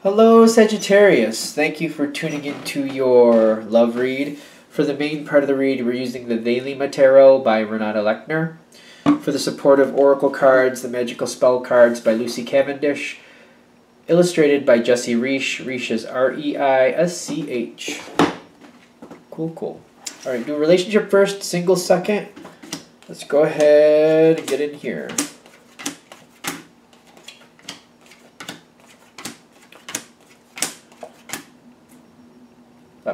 Hello, Sagittarius. Thank you for tuning into your love read. For the main part of the read, we're using the Daily Tarot by Renata Lechner. For the supportive oracle cards, the magical spell cards by Lucy Cavendish. Illustrated by Jesse Reisch. Reisch is R-E-I-S-C-H. Cool, cool. Alright, do a relationship first, single second. Let's go ahead and get in here.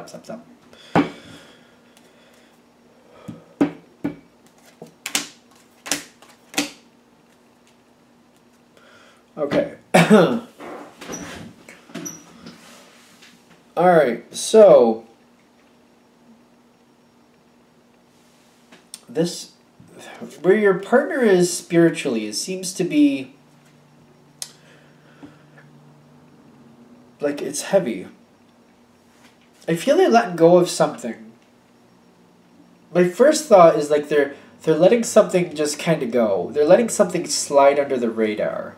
Stop. Okay. Alright, so this, where your partner is spiritually, it seems to be like it's heavy. I feel they're letting go of something. My first thought is like they're letting something just kind of go. They're letting something slide under the radar.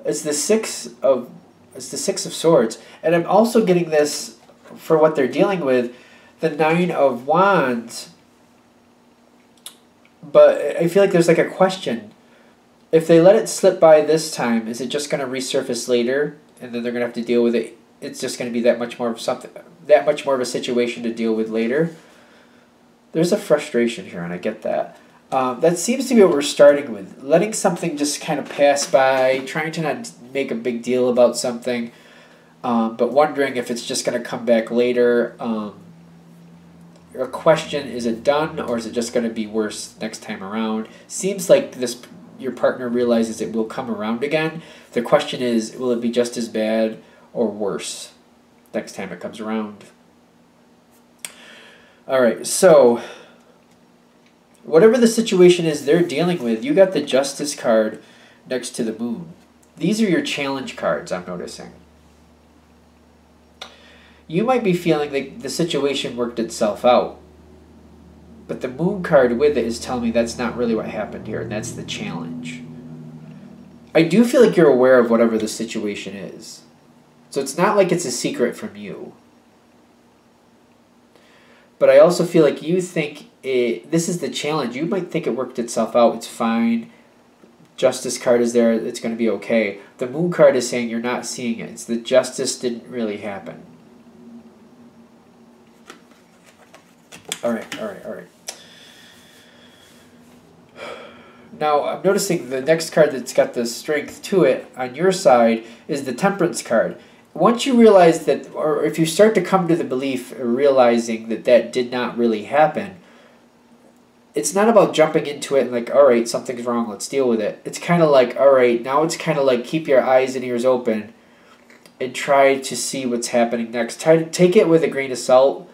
It's the six of Swords, and I'm also getting this for what they're dealing with, the Nine of Wands. But I feel like there's like a question. If they let it slip by this time, is it just going to resurface later? And then they're going to have to deal with it. It's just going to be that much more of something, that much more of a situation to deal with later. There's a frustration here, and I get that. That seems to be what we're starting with. Letting something just kind of pass by, trying to not make a big deal about something, but wondering if it's just going to come back later. A question, is it done, or is it just going to be worse next time around? Seems like your partner realizes it will come around again. The question is, will it be just as bad or worse next time it comes around? Alright, so whatever the situation is they're dealing with, you got the Justice card next to the Moon. These are your challenge cards, I'm noticing. You might be feeling like the situation worked itself out, but the Moon card with it is telling me that's not really what happened here, and that's the challenge. I do feel like you're aware of whatever the situation is. So it's not like it's a secret from you. But I also feel like you think this is the challenge. You might think it worked itself out. It's fine. Justice card is there. It's going to be okay. The Moon card is saying you're not seeing it. It's that justice didn't really happen. All right. Now, I'm noticing the next card that's got the strength to it on your side is the Temperance card. Once you realize that, or if you start to come to the belief or realizing that that did not really happen, it's not about jumping into it and like, all right, something's wrong, let's deal with it. It's kind of like, all right, now it's kind of like keep your eyes and ears open and try to see what's happening next. Try to take it with a grain of salt,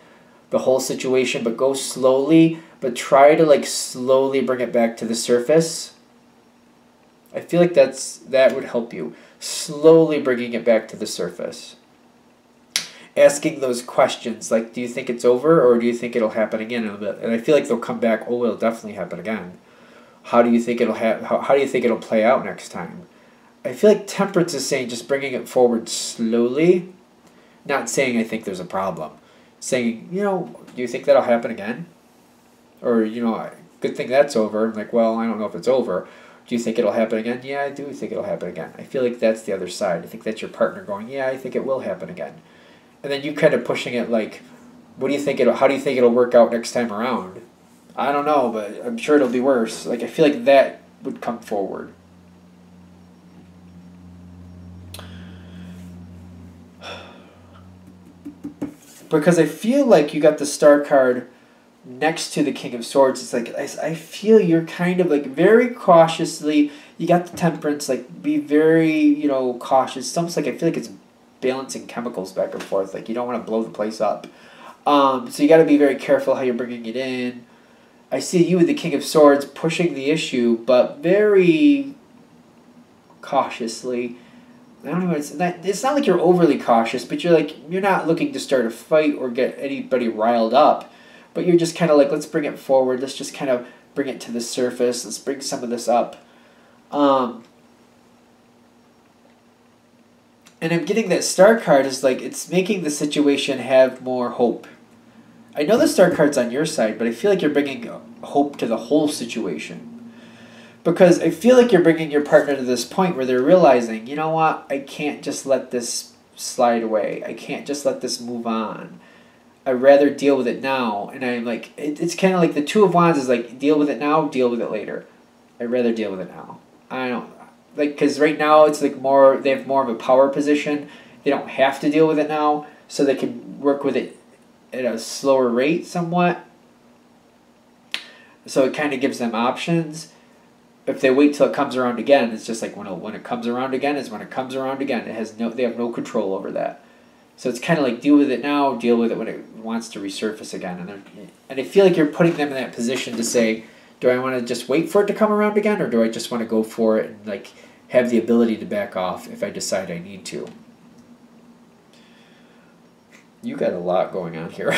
the whole situation, but go slowly, but try to like slowly bring it back to the surface. I feel like that would help you. Slowly bringing it back to the surface. Asking those questions like, do you think it's over, or do you think it'll happen again in a bit? And I feel like they'll come back, oh, it'll definitely happen again. How do you think it'll how do you think it'll play out next time? I feel like Temperance is saying just bringing it forward slowly. Not saying I think there's a problem. Saying, do you think that'll happen again? Or, good thing that's over. I'm like, well, I don't know if it's over. Do you think it'll happen again? Yeah, I do think it'll happen again. I feel like that's the other side. I think that's your partner going, yeah, I think it will happen again. And then you kind of pushing it like, how do you think it'll work out next time around? I don't know, but I'm sure it'll be worse. Like, I feel like that would come forward. Because I feel like you got the Star card next to the King of Swords. It's like, I feel you're kind of like very cautiously, you got the Temperance, like be very, cautious. It's almost like I feel like it's balancing chemicals back and forth. Like you don't want to blow the place up. So you got to be very careful how you're bringing it in. I see you with the King of Swords pushing the issue, but very cautiously. I don't know. It's not like you're overly cautious, but you're not looking to start a fight or get anybody riled up. But you're just kind of like, let's bring it forward. Let's just kind of bring it to the surface. Let's bring some of this up. And I'm getting that Star card is like, it's making the situation have more hope. I know the Star card's on your side, but I feel like you're bringing hope to the whole situation. Because I feel like you're bringing your partner to this point where they're realizing, you know what, I can't just let this slide away. I can't just let this move on. I'd rather deal with it now. And I'm like, it's kind of like the Two of Wands is like, deal with it now, deal with it later. I'd rather deal with it now. I don't, like, because right now it's like more, they have more of a power position. They don't have to deal with it now, so they can work with it at a slower rate somewhat. So it kind of gives them options. If they wait till it comes around again, it's just like when it comes around again is when it comes around again. It has no, they have no control over that. So it's kind of like deal with it now, deal with it when it wants to resurface again. And I feel like you're putting them in that position to say, do I want to just wait for it to come around again, or do I just want to go for it and like have the ability to back off if I decide I need to? You got a lot going on here.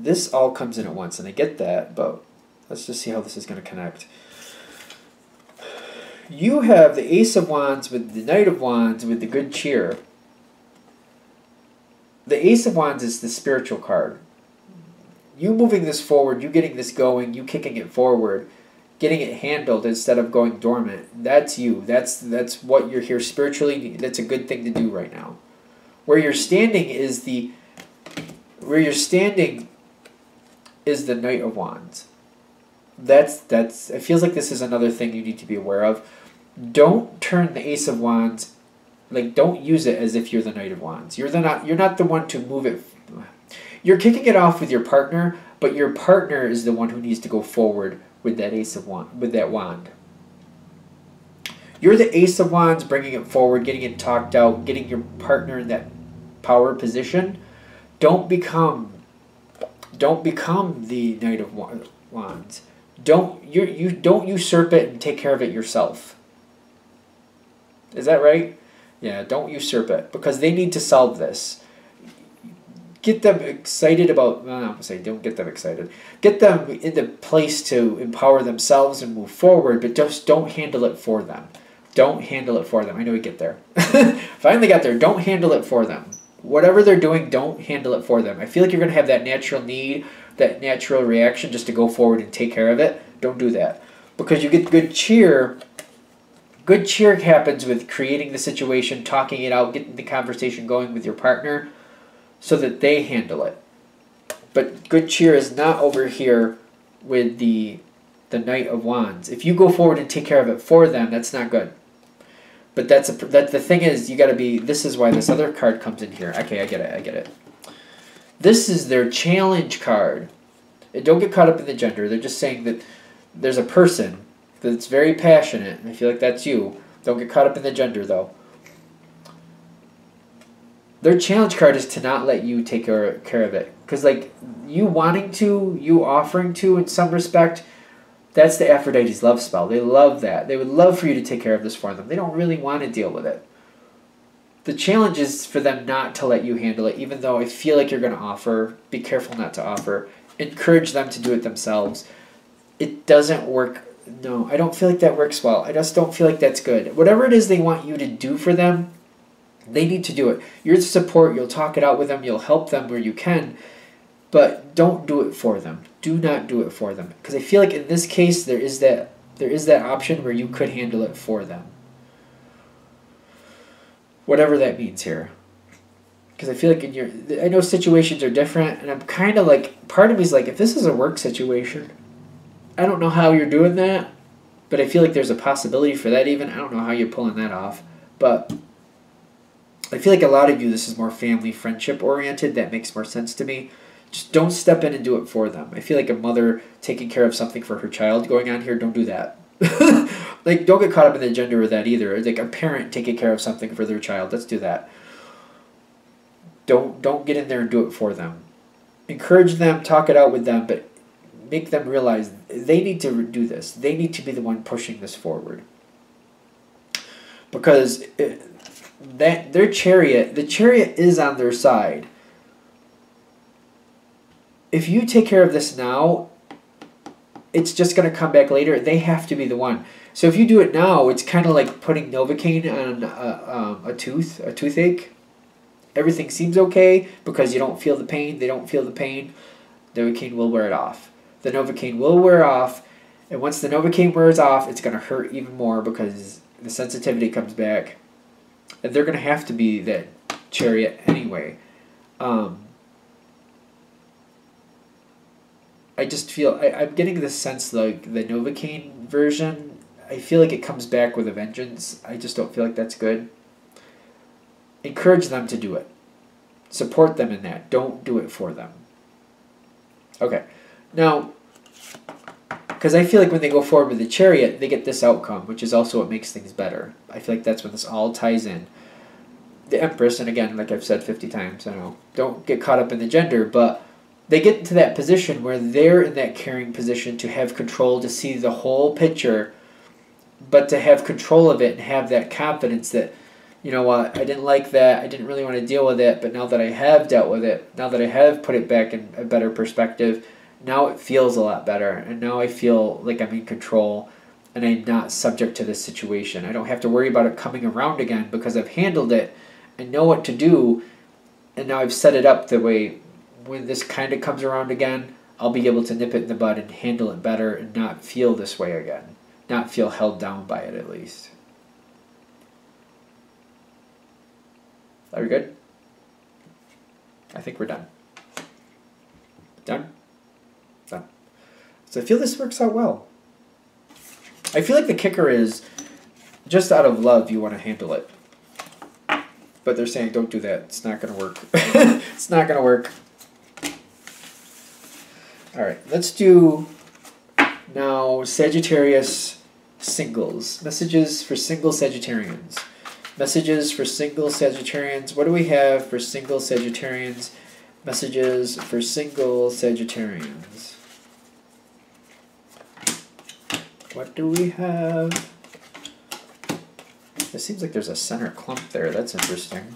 This all comes in at once, and I get that, but let's just see how this is going to connect. You have the Ace of Wands with the Knight of Wands with the good cheer. The Ace of Wands is the spiritual card. You moving this forward, you getting this going, you kicking it forward, getting it handled instead of going dormant. That's you. That's what you're here spiritually. That's a good thing to do right now. Where you're standing is the Knight of Wands. It feels like this is another thing you need to be aware of. Don't turn the Ace of Wands, like, don't use it as if you're the Knight of Wands. You're not the one to move it. You're kicking it off with your partner, but your partner is the one who needs to go forward with that Ace of Wands, with that wand. You're the Ace of Wands, bringing it forward, getting it talked out, getting your partner in that power position. Don't become the Knight of Wands. Don't usurp it and take care of it yourself. Is that right? Yeah, don't usurp it, because they need to solve this. Get them excited about, well, I'm saying don't get them excited. Get them in the place to empower themselves and move forward, but just don't handle it for them. Don't handle it for them. I know we get there. Finally got there. Don't handle it for them. Whatever they're doing, don't handle it for them. I feel like you're going to have that natural need, that natural reaction just to go forward and take care of it. Don't do that. Because you get good cheer. Good cheer happens with creating the situation, talking it out, getting the conversation going with your partner so that they handle it. But good cheer is not over here with the Knight of Wands. If you go forward and take care of it for them, that's not good. But the thing is, you got to be, this is why this other card comes in here. Okay, I get it. This is their challenge card. Don't get caught up in the gender. They're just saying that there's a person that's very passionate. I feel like that's you. Don't get caught up in the gender, though. Their challenge card is to not let you take care of it. Because, like, you wanting to, you offering to in some respect, that's the Aphrodite's love spell. They love that. They would love for you to take care of this for them. They don't really want to deal with it. The challenge is for them not to let you handle it, even though I feel like you're going to offer. Be careful not to offer. Encourage them to do it themselves. It doesn't work. No, I don't feel like that works well. I just don't feel like that's good. Whatever it is they want you to do for them, they need to do it. You're the support. You'll talk it out with them. You'll help them where you can. But don't do it for them. Do not do it for them. Because I feel like in this case, there is that option where you could handle it for them. Whatever that means here. Because I feel like I know situations are different, and I'm kind of like, part of me is like, if this is a work situation, I don't know how you're doing that, but I feel like there's a possibility for that even. I don't know how you're pulling that off, but I feel like a lot of you, this is more family, friendship oriented. That makes more sense to me. Just don't step in and do it for them. I feel like a mother taking care of something for her child going on here, don't do that. Like, don't get caught up in the gender of that either. It's like a parent taking care of something for their child. Let's do that. Don't get in there and do it for them. Encourage them, talk it out with them, but make them realize they need to do this. They need to be the one pushing this forward. Because the chariot is on their side. If you take care of this now, it's just going to come back later. They have to be the one. So if you do it now, it's kind of like putting Novocaine on a toothache. Everything seems okay because you don't feel the pain. They don't feel the pain. Novocaine will wear it off. The Novocaine will wear off. And once the Novocaine wears off, it's going to hurt even more because the sensitivity comes back. And they're going to have to be that chariot anyway. I just feel, I'm getting this sense like the Novocaine version, I feel like it comes back with a vengeance. I just don't feel like that's good. Encourage them to do it. Support them in that. Don't do it for them. Okay. Now, because I feel like when they go forward with the chariot, they get this outcome, which is also what makes things better. I feel like that's when this all ties in. The Empress, and again, like I've said 50 times, I know, don't get caught up in the gender, but they get into that position where they're in that caring position to have control, to see the whole picture, but to have control of it and have that confidence that, you know what, I didn't like that, I didn't really want to deal with it, but now that I have dealt with it, now that I have put it back in a better perspective, now it feels a lot better, and now I feel like I'm in control, and I'm not subject to this situation. I don't have to worry about it coming around again because I've handled it, I know what to do, and now I've set it up the way when this kind of comes around again, I'll be able to nip it in the bud and handle it better and not feel this way again. Not feel held down by it, at least. Are we good? I think we're done. Done? Done. So I feel this works out well. I feel like the kicker is, just out of love, you want to handle it. But they're saying, don't do that. It's not going to work. It's not going to work. All right, let's do now Sagittarius singles. Messages for single Sagittarians. Messages for single Sagittarians. What do we have for single Sagittarians? Messages for single Sagittarians. What do we have? It seems like there's a center clump there. That's interesting.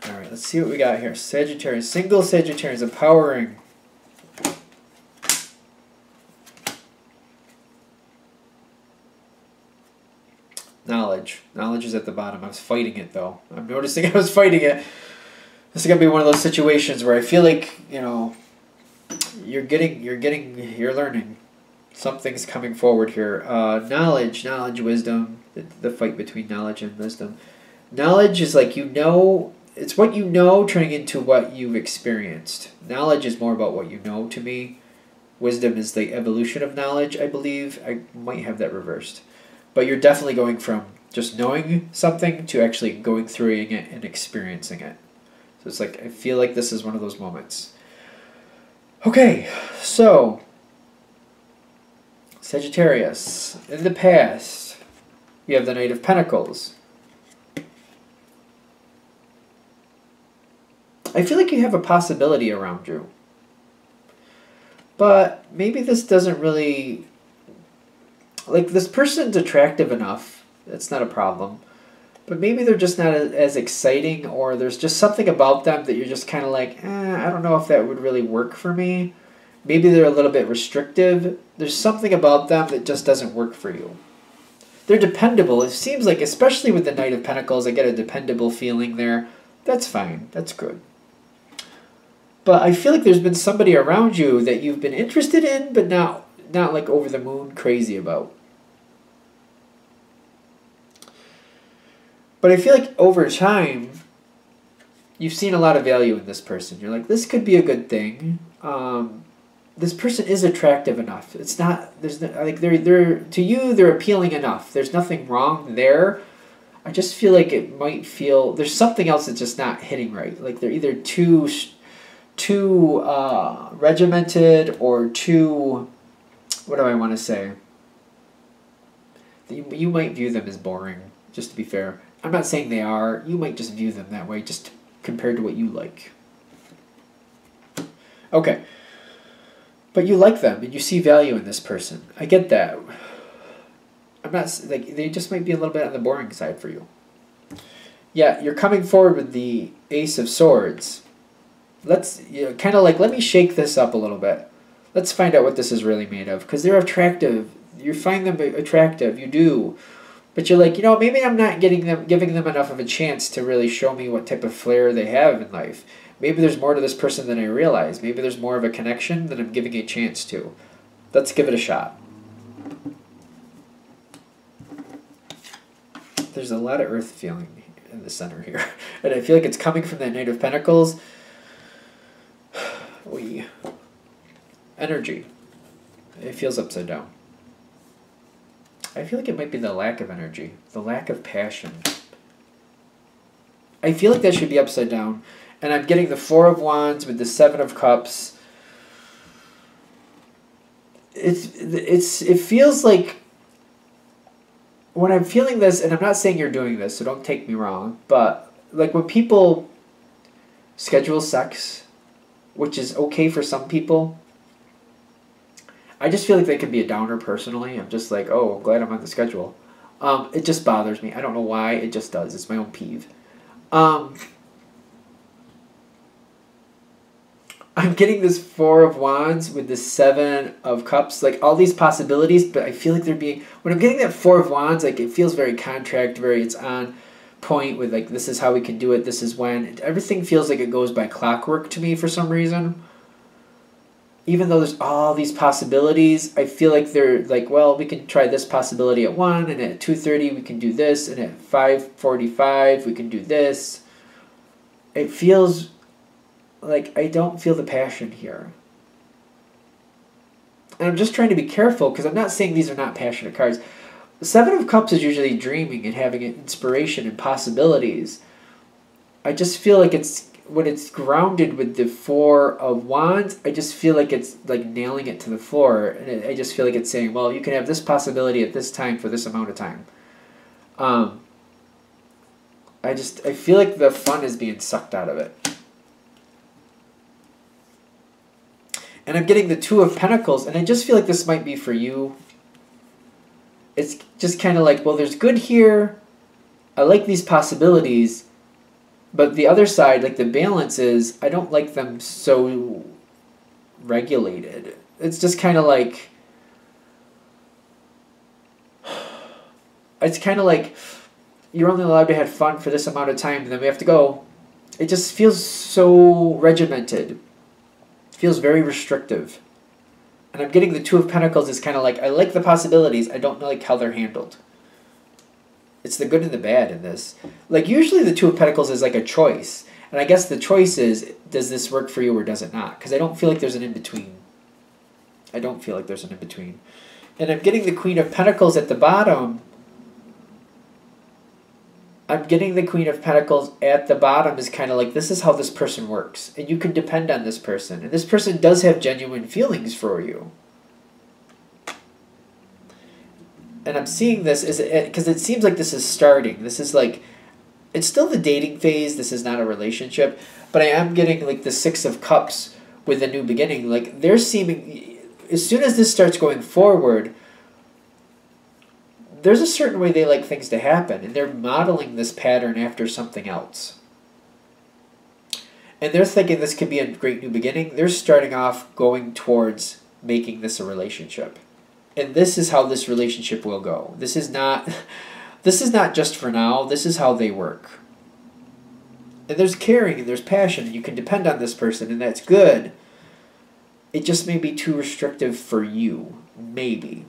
Alright, let's see what we got here. Sagittarius. Single Sagittarius. Empowering. Knowledge. Knowledge is at the bottom. I was fighting it, though. I'm noticing I was fighting it. This is going to be one of those situations where I feel like, you know, you're learning. Something's coming forward here. Knowledge, wisdom. The fight between knowledge and wisdom. Knowledge is like, you know, it's what you know turning into what you've experienced. Knowledge is more about what you know to me. Wisdom is the evolution of knowledge, I believe. I might have that reversed. But you're definitely going from just knowing something to actually going through it and experiencing it. So it's like, I feel like this is one of those moments. Okay, so Sagittarius. In the past, you have the Knight of Pentacles. I feel like you have a possibility around you. But maybe this doesn't really... Like, this person's attractive enough. That's not a problem. But maybe they're just not as exciting, or there's just something about them that you're just kind of like, I don't know if that would really work for me. Maybe they're a little bit restrictive. There's something about them that just doesn't work for you. They're dependable. It seems like, especially with the Knight of Pentacles, I get a dependable feeling there. That's fine. That's good. But I feel like there's been somebody around you that you've been interested in, but not like over the moon crazy about. But I feel like over time, you've seen a lot of value in this person. You're like, this could be a good thing. This person is attractive enough. It's not, there's no, like, they're to you, they're appealing enough. There's nothing wrong there. I just feel like it might feel, there's something else that's just not hitting right. Like, they're either too regimented or too, what do I want to say? You might view them as boring, just to be fair. I'm not saying they are. You might just view them that way, just compared to what you like. Okay. But you like them, and you see value in this person. I get that. I'm not, like, they just might be a little bit on the boring side for you. Yeah, you're coming forward with the Ace of Swords. Let's kind of like, let me shake this up a little bit. Let's find out what this is really made of, because they're attractive. You find them attractive, you do. But you're like, maybe I'm not giving them enough of a chance to really show me what type of flair they have in life. Maybe there's more to this person than I realize. Maybe there's more of a connection than I'm giving a chance to. Let's give it a shot. There's a lot of earth feeling in the center here. And I feel like it's coming from that Knight of Pentacles. Energy. It feels upside down. I feel like it might be the lack of energy. The lack of passion. I feel like that should be upside down. And I'm getting the Four of Wands with the Seven of Cups. It feels like when I'm feeling this, and I'm not saying you're doing this, so don't take me wrong, but like when people schedule sex, which is okay for some people, I just feel like that can be a downer personally. I'm just like, oh, I'm glad I'm on the schedule. It just bothers me. I don't know why. It just does. It's my own peeve. I'm getting this Four of Wands with the Seven of Cups, like all these possibilities, but I feel like they're being, when I'm getting that Four of Wands, like it feels very it's on point with like, this is how we can do it, this is when. Everything feels like it goes by clockwork to me for some reason. Even though there's all these possibilities, I feel like they're like, well, we can try this possibility at 1, and at 2:30 we can do this, and at 5:45 we can do this. It feels like I don't feel the passion here. And I'm just trying to be careful because I'm not saying these are not passionate cards. The Seven of Cups is usually dreaming and having inspiration and possibilities. I just feel like when it's grounded with the Four of Wands, I just feel like it's like nailing it to the floor. And I just feel like it's saying, well, you can have this possibility at this time for this amount of time. I feel like the fun is being sucked out of it. And I'm getting the Two of Pentacles, and I just feel like this might be for you. It's just kind of like, well, there's good here. I like these possibilities. But the other side, like the balance is, I don't like them so regulated. It's just kind of like, it's kind of like you're only allowed to have fun for this amount of time, and then we have to go. It just feels so regimented. It feels very restrictive. And I'm getting the Two of Pentacles is kind of like, I like the possibilities, I don't like how they're handled. It's the good and the bad in this. Like, usually the Two of Pentacles is like a choice. And I guess the choice is, does this work for you or does it not? Because I don't feel like there's an in-between. I don't feel like there's an in-between. And I'm getting the Queen of Pentacles at the bottom. I'm getting the Queen of Pentacles at the bottom is kind of like, this is how this person works. And you can depend on this person. And this person does have genuine feelings for you. And I'm seeing this because it seems like this is starting. This is like, it's still the dating phase. This is not a relationship. But I am getting like the Six of Cups with a new beginning. Like they're seeming, as soon as this starts going forward, there's a certain way they like things to happen. And they're modeling this pattern after something else. And they're thinking this could be a great new beginning. They're starting off going towards making this a relationship. And this is how this relationship will go. This is not just for now. This is how they work. And there's caring and there's passion. And you can depend on this person, and that's good. It just may be too restrictive for you. Maybe.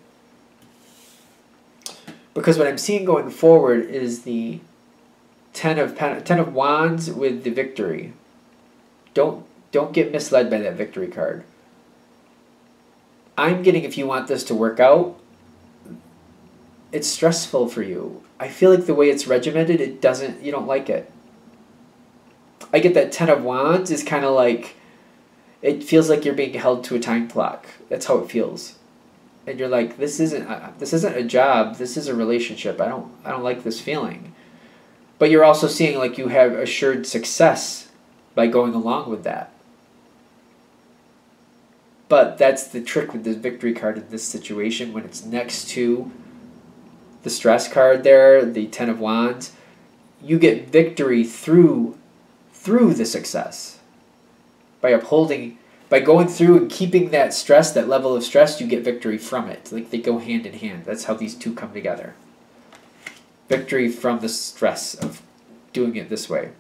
Because what I'm seeing going forward is the Ten of Wands with the Victory. Don't get misled by that Victory card. I'm getting, if you want this to work out, it's stressful for you. I feel like the way it's regimented, you don't like it. I get that Ten of Wands is kind of like, it feels like you're being held to a time clock. That's how it feels. And you're like, this isn't a job, this is a relationship. I don't like this feeling. But you're also seeing like you have assured success by going along with that. But that's the trick with this Victory card in this situation, when it's next to the stress card there, the Ten of Wands. you get victory through the success. By upholding, by going through and keeping that stress, that level of stress, you get victory from it. Like they go hand in hand. That's how these two come together. Victory from the stress of doing it this way.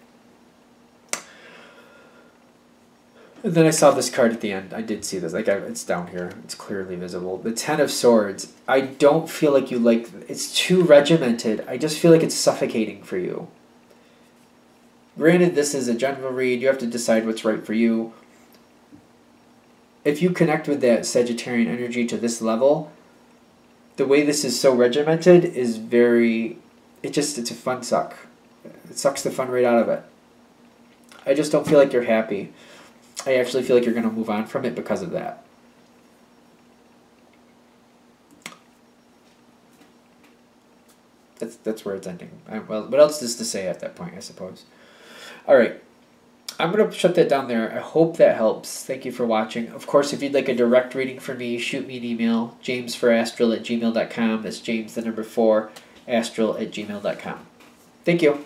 And then I saw this card at the end. I did see this. Like it's down here. It's clearly visible. The Ten of Swords. I don't feel like you like... It's too regimented. I just feel like it's suffocating for you. Granted, this is a general read. You have to decide what's right for you. If you connect with that Sagittarian energy to this level, the way this is so regimented is very... It's a fun suck. It sucks the fun right out of it. I just don't feel like you're happy. I actually feel like you're going to move on from it because of that. That's where it's ending. Well, what else is to say at that point, I suppose? All right. I'm going to shut that down there. I hope that helps. Thank you for watching. Of course, if you'd like a direct reading from me, shoot me an email, jamesforastral@gmail.com. That's James, the number 4, astral@gmail.com. Thank you.